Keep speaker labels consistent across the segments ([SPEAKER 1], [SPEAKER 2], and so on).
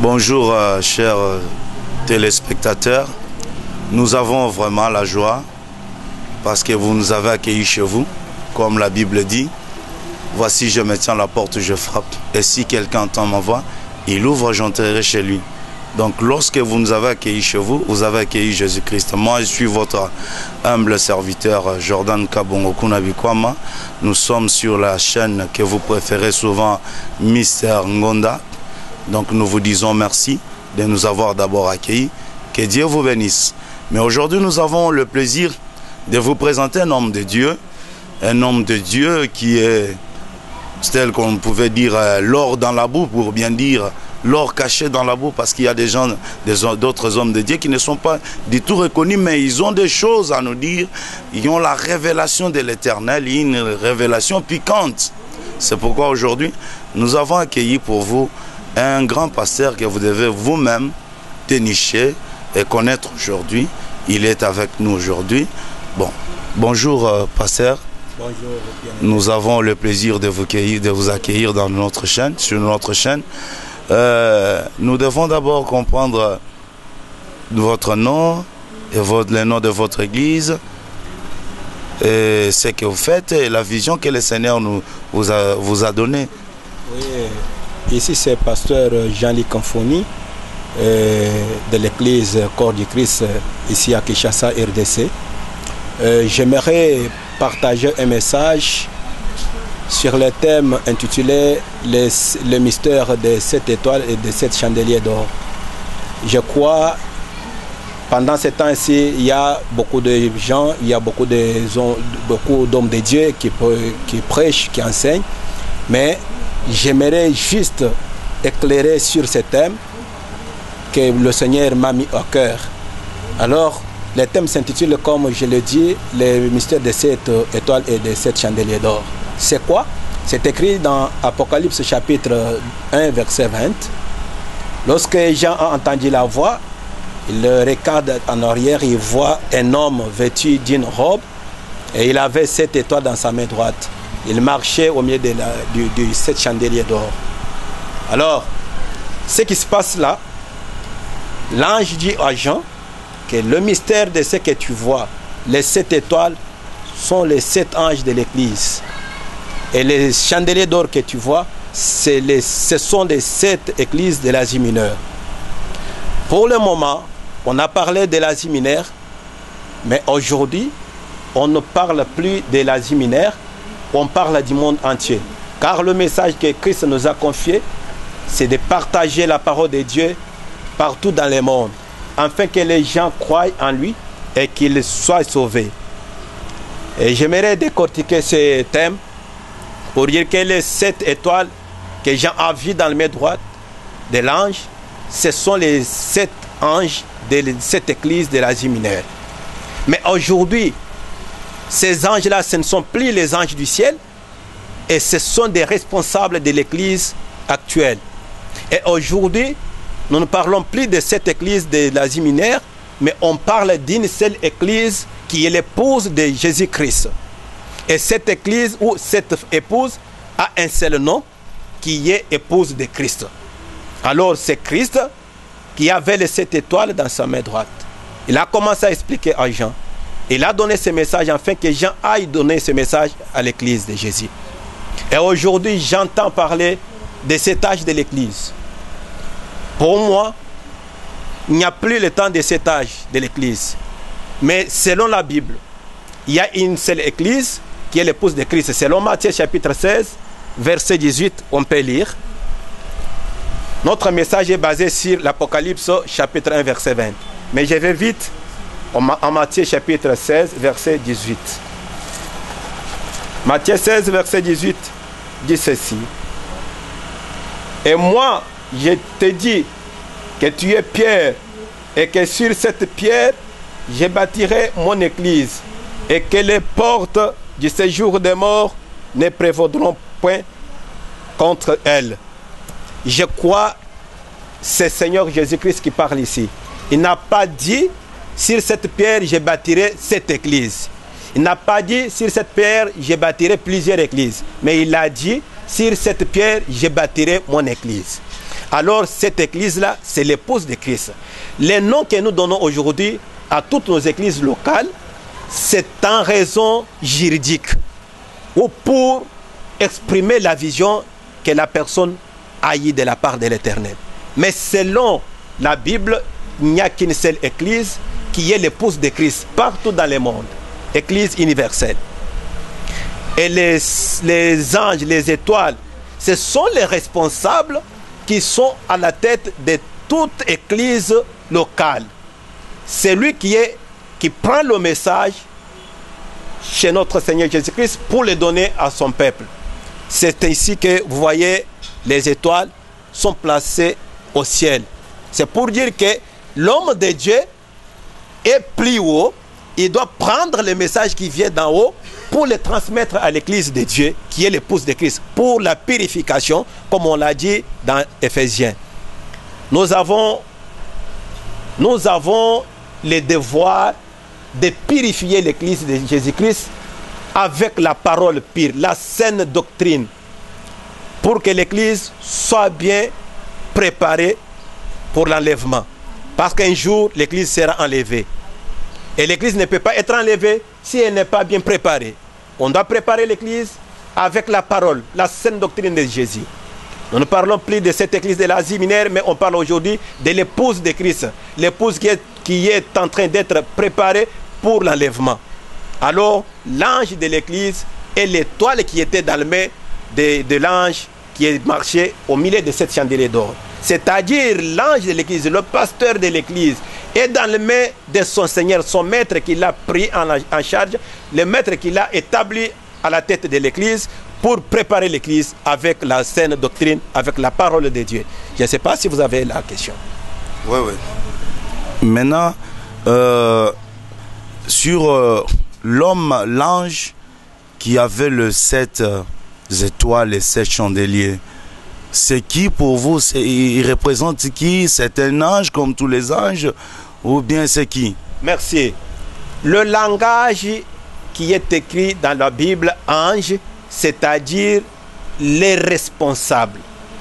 [SPEAKER 1] Bonjour chers téléspectateurs, nous avons vraiment la joie parce que vous nous avez accueillis chez vous, comme la Bible dit. Voici, je me tiens à la porte, je frappe, et si quelqu'un entend ma voix, il ouvre, j'entrerai chez lui. Donc lorsque vous nous avez accueillis chez vous, vous avez accueilli Jésus-Christ. Moi, je suis votre humble serviteur, Jordan Kabongo Kunabikwama. Nous sommes sur la chaîne que vous préférez souvent, Mister Ngonda. Donc nous vous disons merci de nous avoir d'abord accueillis. Que Dieu vous bénisse. Mais aujourd'hui, nous avons le plaisir de vous présenter un homme de Dieu. Un homme de Dieu qui est, tel qu'on pouvait dire, l'or dans la boue, pour bien dire, l'or caché dans la boue, parce qu'il y a des gens, d'autres hommes de Dieu qui ne sont pas du tout reconnus, mais ils ont des choses à nous dire. Ils ont la révélation de l'Éternel, une révélation piquante. C'est pourquoi aujourd'hui, nous avons accueilli pour vous un grand pasteur que vous devez vous-même dénicher et connaître aujourd'hui. Il est avec nous aujourd'hui. Bon, bonjour pasteur.
[SPEAKER 2] Bonjour.
[SPEAKER 1] Nous avons le plaisir de vous accueillir dans notre chaîne, sur notre chaîne. Nous devons d'abord comprendre votre nom et le nom de votre église et ce que vous faites et la vision que le Seigneur vous a donnée.
[SPEAKER 2] Oui, ici c'est pasteur Jean-Luc Kanfoni de l'église Corps du Christ ici à Kinshasa, RDC. J'aimerais partager un message sur le thème intitulé le mystère de 7 étoiles et de 7 chandeliers d'or. Je crois, pendant ce temps-ci, il y a beaucoup de gens, il y a beaucoup d'hommes de Dieu qui prêchent, qui enseignent, mais j'aimerais juste éclairer sur ce thème que le Seigneur m'a mis au cœur. Alors, le thème s'intitule, comme je le dis, le mystère de 7 étoiles et de 7 chandeliers d'or. C'est quoi? C'est écrit dans Apocalypse chapitre 1, verset 20. Lorsque Jean a entendu la voix, il regarde en arrière, il voit un homme vêtu d'une robe et il avait 7 étoiles dans sa main droite. Il marchait au milieu du 7 chandeliers d'or. Alors, ce qui se passe là, l'ange dit à Jean que le mystère de ce que tu vois, les 7 étoiles, sont les 7 anges de l'église. Et les chandeliers d'or que tu vois, ce sont les 7 églises de l'Asie mineure. Pour le moment, on a parlé de l'Asie mineure, mais aujourd'hui, on ne parle plus de l'Asie mineure, on parle du monde entier. Car le message que Christ nous a confié, c'est de partager la parole de Dieu partout dans le monde, afin que les gens croient en lui et qu'ils soient sauvés. Et j'aimerais décortiquer ce thème pour dire que les 7 étoiles que Jean a vues dans la main droite de l'ange, ce sont les 7 anges de cette église de l'Asie mineure. Mais aujourd'hui, ces anges-là, ce ne sont plus les anges du ciel, et ce sont des responsables de l'église actuelle. Et aujourd'hui, nous ne parlons plus de cette église de l'Asie mineure, mais on parle d'une seule église qui est l'épouse de Jésus-Christ. Et cette église ou cette épouse a un seul nom, qui est épouse de Christ. Alors c'est Christ qui avait les 7 étoiles dans sa main droite. Il a commencé à expliquer à Jean. Il a donné ce message afin que Jean aille donner ce message à l'église de Jésus. Et aujourd'hui, j'entends parler de cet âge de l'église. Pour moi, il n'y a plus le temps de cet âge de l'église. Mais selon la Bible, il y a une seule église qui est l'épouse de Christ. Selon Matthieu chapitre 16, verset 18, on peut lire. Notre message est basé sur l'Apocalypse chapitre 1, verset 20. Mais je vais vite en Matthieu chapitre 16, verset 18. Matthieu 16, verset 18 dit ceci. Et moi, je te dis que tu es Pierre, et que sur cette pierre, je bâtirai mon église, et que les portes du séjour des morts ne prévaudront point contre elle. Je crois c'est Seigneur Jésus-Christ qui parle ici. Il n'a pas dit sur cette pierre je bâtirai cette église. Il n'a pas dit sur cette pierre je bâtirai plusieurs églises. Mais il a dit sur cette pierre je bâtirai mon église. Alors cette église-là, c'est l'épouse de Christ. Les noms que nous donnons aujourd'hui à toutes nos églises locales, c'est en raison juridique ou pour exprimer la vision que la personne a eue de la part de l'Éternel. Mais selon la Bible, il n'y a qu'une seule église qui est l'épouse de Christ partout dans le monde. Église universelle. Et les anges, les étoiles, ce sont les responsables qui sont à la tête de toute église locale. C'est lui qui prend le message chez notre Seigneur Jésus-Christ pour le donner à son peuple. C'est ici que vous voyez les étoiles sont placées au ciel. C'est pour dire que l'homme de Dieu est plus haut. Il doit prendre le message qui vient d'en haut pour le transmettre à l'église de Dieu, qui est l'épouse de Christ, pour la purification, comme on l'a dit dans Éphésiens. Nous avons le devoir de purifier l'église de Jésus-Christ avec la parole pure, la saine doctrine, pour que l'église soit bien préparée pour l'enlèvement. Parce qu'un jour, l'église sera enlevée. Et l'église ne peut pas être enlevée si elle n'est pas bien préparée. On doit préparer l'église avec la parole, la saine doctrine de Jésus. Nous ne parlons plus de cette église de l'Asie mineure, mais on parle aujourd'hui de l'épouse de Christ. L'épouse qui est en train d'être préparée pour l'enlèvement. Alors, l'ange de l'église est l'étoile qui était dans le main de l'ange qui est marché au milieu de cette chandelier d'or. C'est-à-dire l'ange de l'église, le pasteur de l'église, est dans le main de son Seigneur, son maître qui l'a pris en charge, le maître qui l'a établi à la tête de l'église pour préparer l'église avec la saine doctrine, avec la parole de Dieu. Je ne sais pas si vous avez la question.
[SPEAKER 1] Oui, oui. Maintenant, sur l'homme, l'ange qui avait les 7 étoiles, les 7 chandeliers, c'est qui pour vous? Il représente qui? C'est un ange comme tous les anges ou bien c'est qui?
[SPEAKER 2] Merci. Le langage qui est écrit dans la Bible, ange, c'est-à-dire les responsables.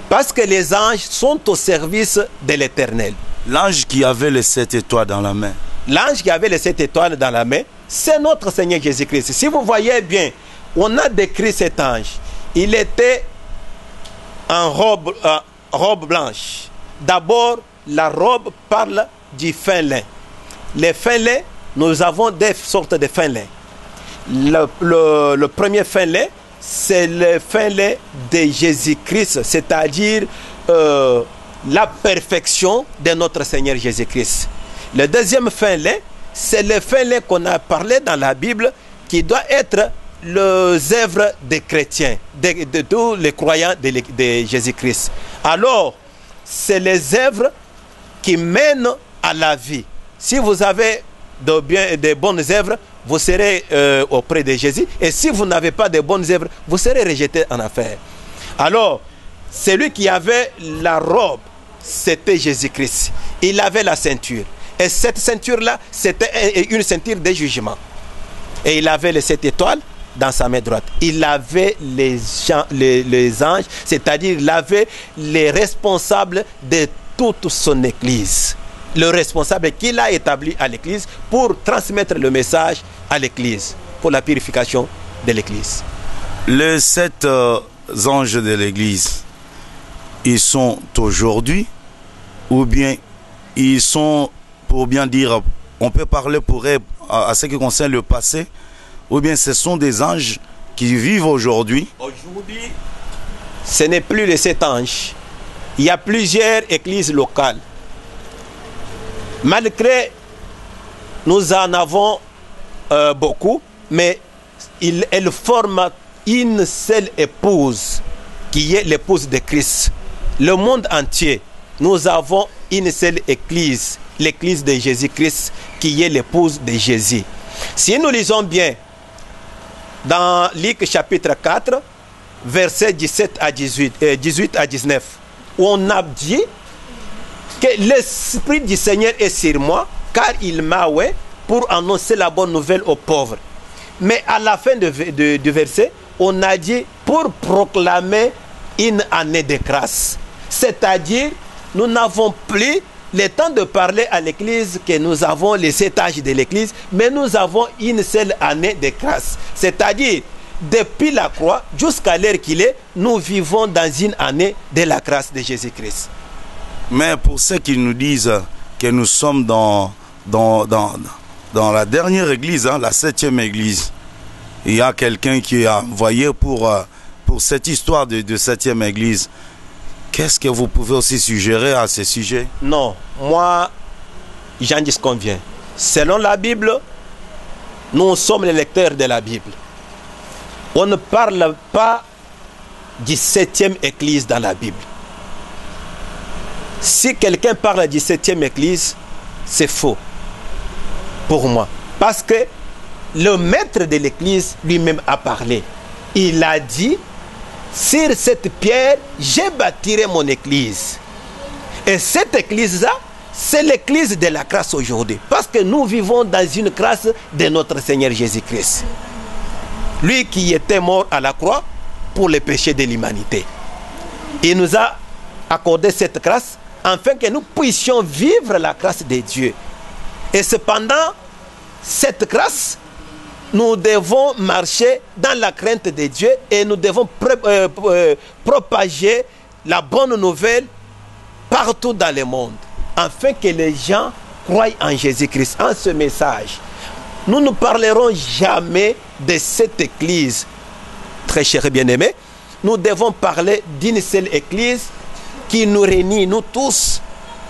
[SPEAKER 2] Parce que les anges sont au service de l'Éternel.
[SPEAKER 1] L'ange qui avait les 7 étoiles dans la main.
[SPEAKER 2] L'ange qui avait les 7 étoiles dans la main, c'est notre Seigneur Jésus-Christ. Si vous voyez bien, on a décrit cet ange. Il était en robe blanche. D'abord, la robe parle du fin lin. Les fins lin, nous avons des sortes de fin lin. Le premier fin lin, c'est le fin lin de Jésus-Christ, c'est-à-dire la perfection de notre Seigneur Jésus-Christ. Le deuxième fin lin, c'est le fin lin qu'on a parlé dans la Bible, qui doit être les œuvres des chrétiens, de tous les croyants de Jésus-Christ. Alors, c'est les œuvres qui mènent à la vie. Si vous avez de bonnes œuvres, vous serez auprès de Jésus. Et si vous n'avez pas de bonnes œuvres, vous serez rejeté en affaire. Alors, celui qui avait la robe, c'était Jésus-Christ. Il avait la ceinture. Et cette ceinture-là, c'était une ceinture de jugement. Et il avait les 7 étoiles dans sa main droite. Il avait les anges, c'est-à-dire il avait les responsables de toute son église. Le responsable qu'il a établi à l'église pour transmettre le message à l'église, pour la purification de l'église.
[SPEAKER 1] Les 7 anges de l'église, ils sont aujourd'hui ou bien ils sont, pour bien dire, on peut parler pour eux à ce qui concerne le passé, ou bien ce sont des anges qui vivent aujourd'hui?
[SPEAKER 2] Aujourd'hui, ce n'est plus les 7 anges. Il y a plusieurs églises locales. Malgré, nous en avons beaucoup, mais elles forment une seule épouse, qui est l'épouse de Christ. Le monde entier, nous avons une seule église, l'église de Jésus-Christ, qui est l'épouse de Jésus. Si nous lisons bien, dans Luc chapitre 4, versets 17 à 18 à 19, où on a dit que l'Esprit du Seigneur est sur moi, car il m'a oint pour annoncer la bonne nouvelle aux pauvres. Mais à la fin du verset, on a dit pour proclamer une année de grâce. C'est-à-dire, nous n'avons plus le temps de parler à l'église que nous avons les 7 âges de l'église, mais nous avons une seule année de grâce. C'est-à-dire, depuis la croix jusqu'à l'heure qu'il est, nous vivons dans une année de la grâce de Jésus-Christ.
[SPEAKER 1] Mais pour ceux qui nous disent que nous sommes dans la dernière église, hein, la 7e église, il y a quelqu'un qui a envoyé pour cette histoire de 7e église. Qu'est-ce que vous pouvez aussi suggérer à ce sujet?
[SPEAKER 2] Non, moi, j'en dis ce qu'on vient. Selon la Bible, nous sommes les lecteurs de la Bible. On ne parle pas du 7e église dans la Bible. Si quelqu'un parle du 7e église, c'est faux pour moi. Parce que le maître de l'église lui-même a parlé. Il a dit, sur cette pierre, j'ai bâtirai mon église. Et cette église-là, c'est l'église de la grâce aujourd'hui. Parce que nous vivons dans une grâce de notre Seigneur Jésus-Christ. Lui qui était mort à la croix pour les péchés de l'humanité. Il nous a accordé cette grâce afin que nous puissions vivre la grâce de Dieu. Et cependant, cette grâce, nous devons marcher dans la crainte de Dieu et nous devons propager la bonne nouvelle partout dans le monde, afin que les gens croient en Jésus-Christ, en ce message. Nous ne parlerons jamais de cette église, très chers et bien-aimés. Nous devons parler d'une seule église qui nous réunit, nous tous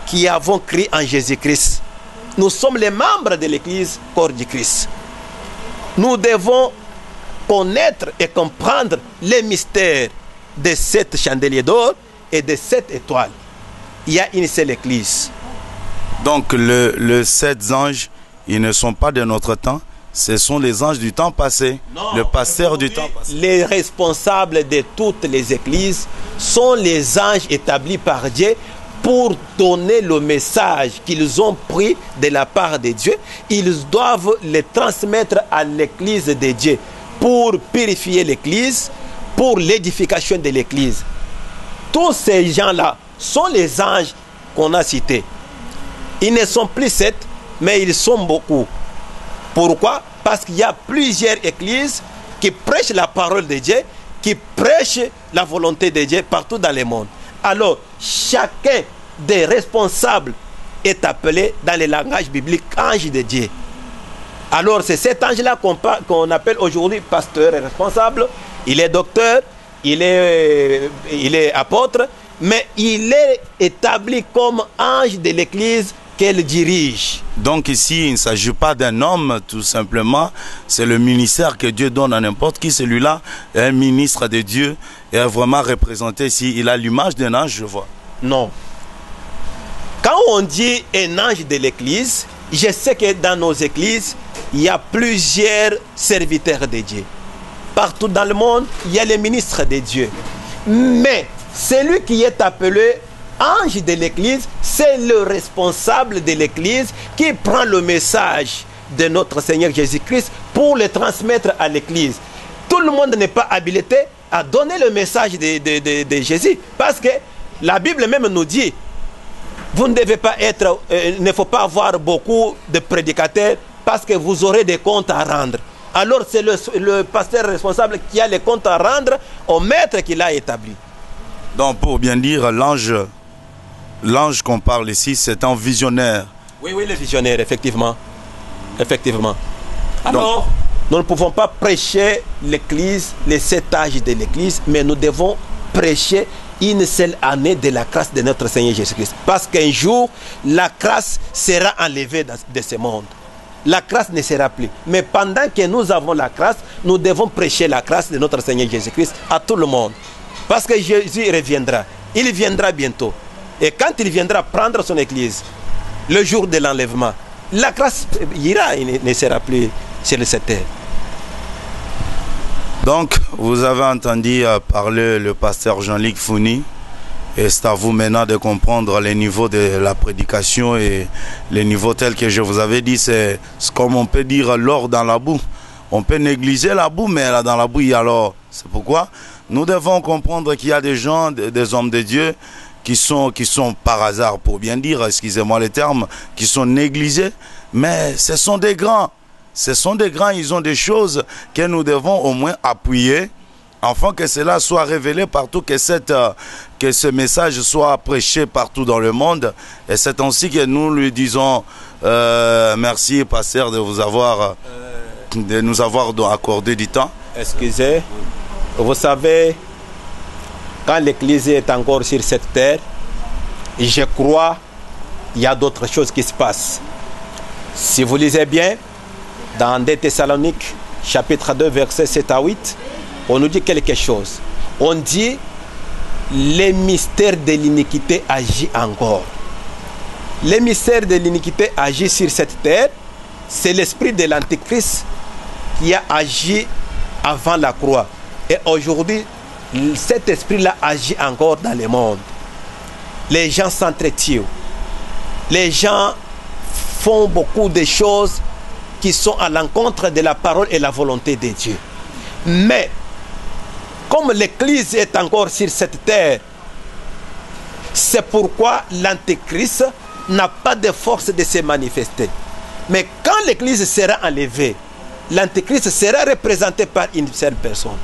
[SPEAKER 2] qui avons cru en Jésus-Christ. Nous sommes les membres de l'église corps du Christ. Nous devons connaître et comprendre les mystères de 7 chandeliers d'or et de 7 étoiles. Il y a une seule église.
[SPEAKER 1] Donc les 7 anges, ils ne sont pas de notre temps, ce sont les anges du temps passé,
[SPEAKER 2] non,
[SPEAKER 1] le pasteur du temps passé.
[SPEAKER 2] Les responsables de toutes les églises sont les anges établis par Dieu pour donner le message qu'ils ont pris de la part de Dieu. Ils doivent le transmettre à l'église de Dieu pour purifier l'église, pour l'édification de l'église. Tous ces gens-là sont les anges qu'on a cités. Ils ne sont plus 7, mais ils sont beaucoup. Pourquoi? Parce qu'il y a plusieurs églises qui prêchent la parole de Dieu, qui prêchent la volonté de Dieu partout dans le monde. Alors, chacun des responsables est appelé dans le langage biblique ange de Dieu. Alors, c'est cet ange-là qu'on appelle aujourd'hui pasteur et responsable. Il est docteur, il est apôtre, mais il est établi comme ange de l'église qu'elle dirige.
[SPEAKER 1] Donc ici, il ne s'agit pas d'un homme, tout simplement. C'est le ministère que Dieu donne à n'importe qui. Celui-là est un ministre de Dieu et est vraiment représenté ici. Il a l'image d'un ange, je vois.
[SPEAKER 2] Non. Quand on dit un ange de l'église, je sais que dans nos églises, il y a plusieurs serviteurs de Dieu. Partout dans le monde, il y a les ministres de Dieu. Mais celui qui est appelé ange de l'église, c'est le responsable de l'église qui prend le message de notre Seigneur Jésus-Christ pour le transmettre à l'église. Tout le monde n'est pas habilité à donner le message de Jésus. Parce que la Bible même nous dit, vous ne devez pas être, il ne faut pas avoir beaucoup de prédicateurs parce que vous aurez des comptes à rendre. Alors c'est le pasteur responsable qui a les comptes à rendre au maître qui l'a établi.
[SPEAKER 1] Donc pour bien dire, l'ange qu'on parle ici, c'est un visionnaire.
[SPEAKER 2] Oui, le visionnaire, effectivement. Effectivement. Alors, nous ne pouvons pas prêcher l'église, les 7 âges de l'église, mais nous devons prêcher une seule année de la grâce de notre Seigneur Jésus-Christ. Parce qu'un jour, la grâce sera enlevée de ce monde. La grâce ne sera plus. Mais pendant que nous avons la grâce, nous devons prêcher la grâce de notre Seigneur Jésus-Christ à tout le monde. Parce que Jésus reviendra. Il viendra bientôt. Et quand il viendra prendre son église, le jour de l'enlèvement, la grâce ira, il ne sera plus sur cette terre.
[SPEAKER 1] Donc, vous avez entendu parler le pasteur Jean-Luc Founi. Et c'est à vous maintenant de comprendre les niveaux de la prédication et les niveaux tels que je vous avais dit. C'est comme on peut dire l'or dans la boue. On peut négliger la boue, mais là dans la boue, il y a l'or. C'est pourquoi nous devons comprendre qu'il y a des gens, des hommes de Dieu qui sont par hasard, pour bien dire, excusez-moi les termes, qui sont négligés, mais ce sont des grands. Ce sont des grands, ils ont des choses que nous devons au moins appuyer, afin que cela soit révélé partout, que ce message soit prêché partout dans le monde. Et c'est ainsi que nous lui disons merci, pasteur, de nous avoir accordé du temps.
[SPEAKER 2] Excusez, vous savez, quand l'Église est encore sur cette terre, je crois qu'il y a d'autres choses qui se passent. Si vous lisez bien, dans 2 Thessaloniques, chapitre 2, versets 7 à 8, on nous dit quelque chose. On dit, les mystères de l'iniquité agit encore. Les mystères de l'iniquité agit sur cette terre. C'est l'esprit de l'Antéchrist qui a agi avant la croix. Et aujourd'hui, cet esprit-là agit encore dans le monde. Les gens s'entretuent. Les gens font beaucoup de choses qui sont à l'encontre de la parole et la volonté de Dieu. Mais, comme l'Église est encore sur cette terre, c'est pourquoi l'Antéchrist n'a pas de force de se manifester. Mais quand l'Église sera enlevée, l'Antéchrist sera représenté par une seule personne.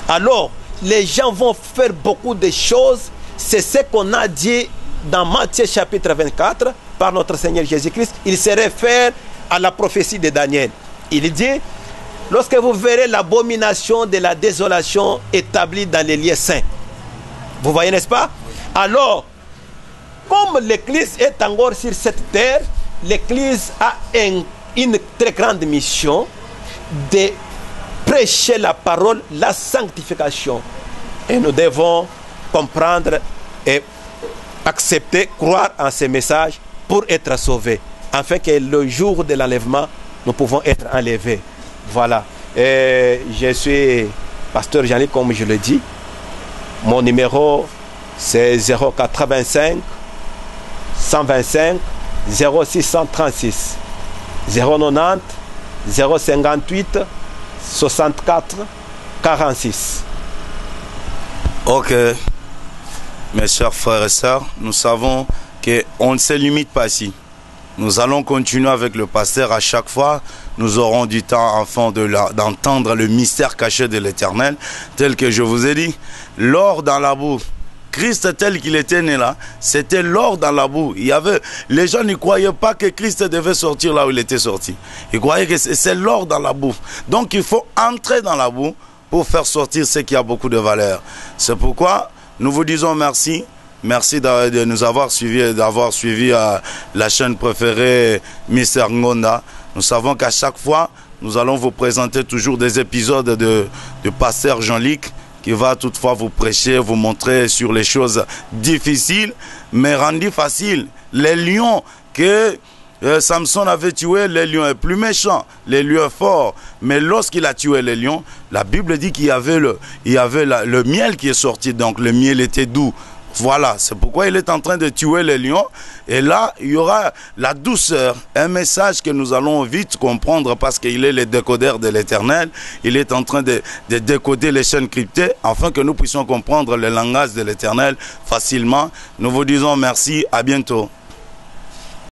[SPEAKER 2] Alors, les gens vont faire beaucoup de choses. C'est ce qu'on a dit dans Matthieu chapitre 24 par notre Seigneur Jésus-Christ. Il se réfère à la prophétie de Daniel. Il dit, lorsque vous verrez l'abomination de la désolation établie dans les lieux saints. Vous voyez, n'est-ce pas? Alors, comme l'Église est encore sur cette terre, l'Église a une très grande mission de prêcher la parole, la sanctification. Et nous devons comprendre et accepter, croire en ces messages pour être sauvés. Afin que le jour de l'enlèvement, nous pouvons être enlevés. Voilà. Et je suis pasteur Jean-Luc, comme je le dis. Mon numéro, c'est 085 125 0636 090 058 64 46.
[SPEAKER 1] Ok, mes chers frères et sœurs, nous savons qu'on ne se limite pas ici. Nous allons continuer avec le pasteur à chaque fois. Nous aurons du temps afin d'entendre le mystère caché de l'Éternel, tel que je vous ai dit. L'or dans la boue. Christ tel qu'il était né là, c'était l'or dans la boue. Les gens ne croyaient pas que Christ devait sortir là où il était sorti. Ils croyaient que c'est l'or dans la boue. Donc il faut entrer dans la boue pour faire sortir ce qui a beaucoup de valeur. C'est pourquoi nous vous disons merci. Merci de nous avoir suivis, d'avoir suivi la chaîne préférée Mister Ngonda. Nous savons qu'à chaque fois, nous allons vous présenter toujours des épisodes de pasteur Jean-Luc qui va toutefois vous prêcher, vous montrer sur les choses difficiles, mais rendues faciles. Les lions que Samson avait tués, les lions est plus méchant, les lions forts. Mais lorsqu'il a tué les lions, la Bible dit qu'il y avait le miel qui est sorti, donc le miel était doux. Voilà, c'est pourquoi il est en train de tuer les lions. Et là, il y aura la douceur, un message que nous allons vite comprendre parce qu'il est le décodeur de l'Éternel. Il est en train de décoder les chaînes cryptées afin que nous puissions comprendre le langage de l'Éternel facilement. Nous vous disons merci, à bientôt.